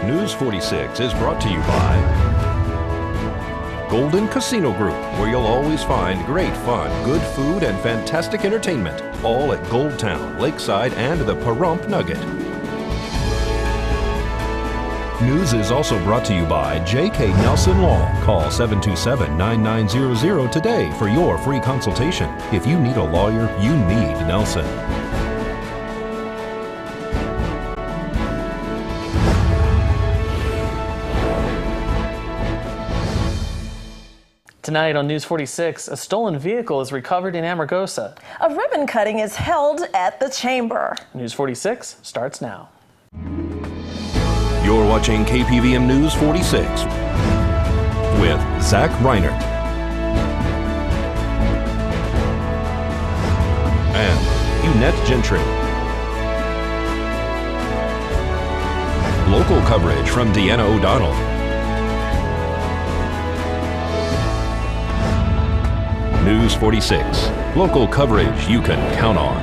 News 46 is brought to you by Golden Casino Group, where you'll always find great fun, good food, and fantastic entertainment, all at Gold Town, Lakeside, and the Pahrump Nugget. News is also brought to you by J.K. Nelson Law. Call 727-9900 today for your free consultation. If you need a lawyer, you need Nelson. Tonight on News 46, a stolen vehicle is recovered in Amargosa. A ribbon cutting is held at the chamber. News 46 starts now. You're watching KPVM News 46 with Zach Reinert and Eunette Gentry. Local coverage from Deanna O'Donnell. News 46, local coverage you can count on.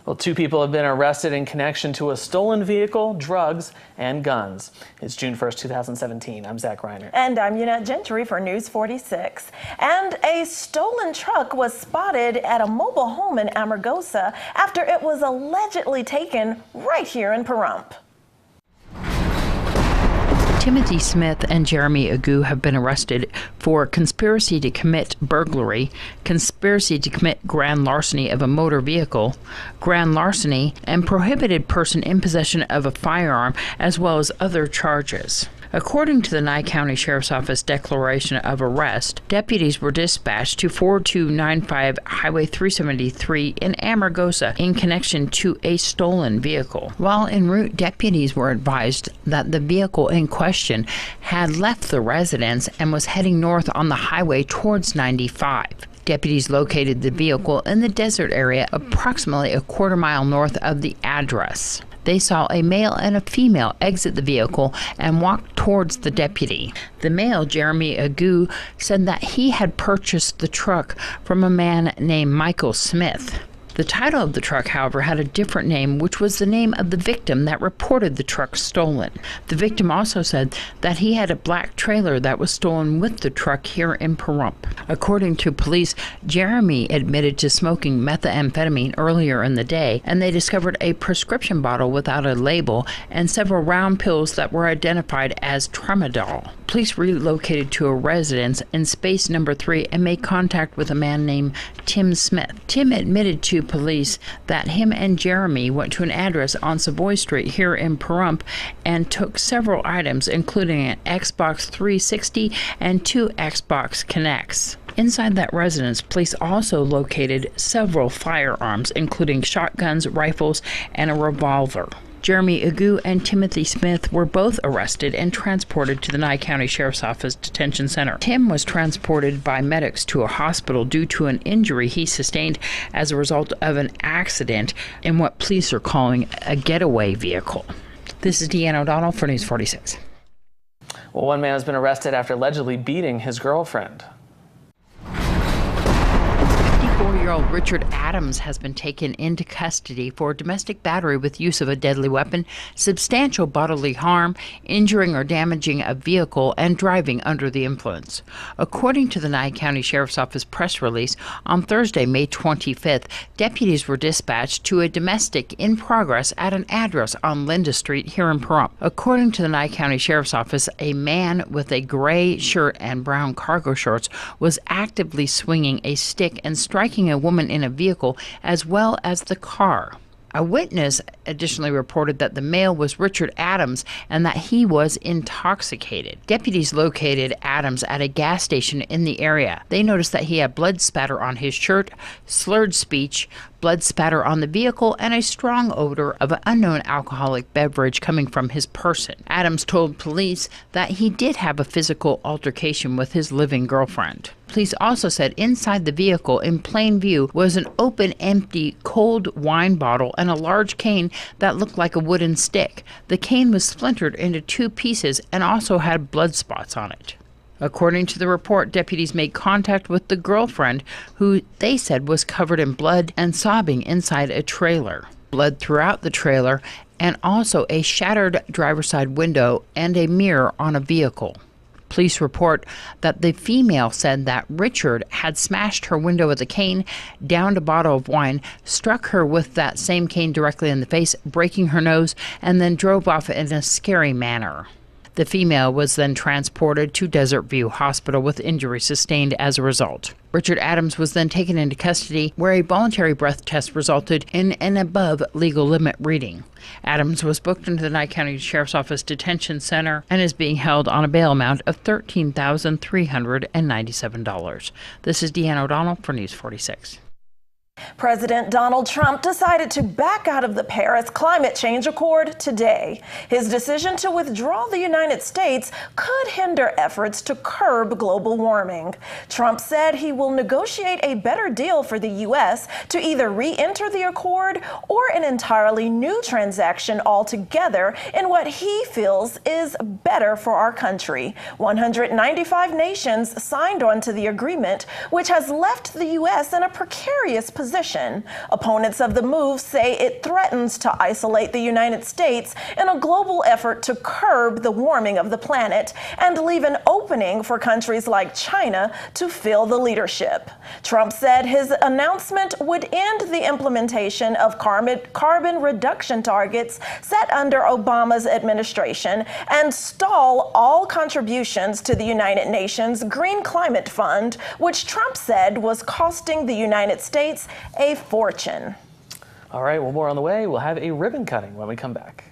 Well, 2 people have been arrested in connection to a stolen vehicle, drugs, and guns. It's June 1st, 2017. I'm Zach Reinert. And I'm Eunette Gentry for News 46. And a stolen truck was spotted at a mobile home in Amargosa after it was allegedly taken right here in Pahrump. Timothy Smith and Jeremy Agu have been arrested for conspiracy to commit burglary, conspiracy to commit grand larceny of a motor vehicle, grand larceny, and prohibited person in possession of a firearm, as well as other charges. According to the Nye County Sheriff's Office declaration of arrest, deputies were dispatched to 4295 Highway 373 in Amargosa in connection to a stolen vehicle. While en route, deputies were advised that the vehicle in question had left the residence and was heading north on the highway towards 95. Deputies located the vehicle in the desert area approximately a quarter-mile north of the address. They saw a male and a female exit the vehicle and walk towards the deputy. The male, Jeremy Agu, said that he had purchased the truck from a man named Michael Smith. The title of the truck, however, had a different name, which was the name of the victim that reported the truck stolen. The victim also said that he had a black trailer that was stolen with the truck here in Pahrump. According to police, Jeremy admitted to smoking methamphetamine earlier in the day, and they discovered a prescription bottle without a label and several round pills that were identified as tramadol. Police relocated to a residence in space number 3 and made contact with a man named Tim Smith. Tim admitted to police that him and Jeremy went to an address on Savoy Street here in Pahrump and took several items, including an Xbox 360 and 2 Xbox Kinects. Inside that residence, police also located several firearms, including shotguns, rifles, and a revolver. Jeremy Agu and Timothy Smith were both arrested and transported to the Nye County Sheriff's Office Detention Center. Tim was transported by medics to a hospital due to an injury he sustained as a result of an accident in what police are calling a getaway vehicle. This is Deanna O'Donnell for News 46. Well, one man has been arrested after allegedly beating his girlfriend. 54-year-old Richard Adams has been taken into custody for domestic battery with use of a deadly weapon, substantial bodily harm, injuring or damaging a vehicle, and driving under the influence. According to the Nye County Sheriff's Office press release, on Thursday, May 25th, deputies were dispatched to a domestic in progress at an address on Linda Street here in Pahrump. According to the Nye County Sheriff's Office, a man with a gray shirt and brown cargo shorts was actively swinging a stick and striking a woman in a vehicle as well as the car. A witness additionally reported that the male was Richard Adams and that he was intoxicated. Deputies located Adams at a gas station in the area. They noticed that he had blood spatter on his shirt, slurred speech, blood spatter on the vehicle, and a strong odor of an unknown alcoholic beverage coming from his person. Adams told police that he did have a physical altercation with his living girlfriend. Police also said inside the vehicle in plain view was an open, empty, cold wine bottle and a large cane that looked like a wooden stick. The cane was splintered into 2 pieces and also had blood spots on it. According to the report, deputies made contact with the girlfriend, who they said was covered in blood and sobbing inside a trailer. bled throughout the trailer and also a shattered driver's side window and a mirror on a vehicle. Police report that the female said that Richard had smashed her window with a cane, downed a bottle of wine, struck her with that same cane directly in the face, breaking her nose, and then drove off in a scary manner. The female was then transported to Desert View Hospital with injuries sustained as a result. Richard Adams was then taken into custody, where a voluntary breath test resulted in an above legal limit reading. Adams was booked into the Nye County Sheriff's Office Detention Center and is being held on a bail amount of $13,397. This is Deanna O'Donnell for News 46. President Donald Trump decided to back out of the Paris Climate Change Accord today. His decision to withdraw the United States could hinder efforts to curb global warming. Trump said he will negotiate a better deal for the U.S. to either re-enter the accord or an entirely new transaction altogether in what he feels is better for our country. 195 nations signed on to the agreement, which has left the U.S. in a precarious position. Opponents of the move say it threatens to isolate the United States in a global effort to curb the warming of the planet and leave an opening for countries like China to fill the leadership. Trump said his announcement would end the implementation of carbon reduction targets set under Obama's administration and stall all contributions to the United Nations Green Climate Fund, which Trump said was costing the United States a fortune. All right, well, more on the way. We'll have a ribbon cutting when we come back.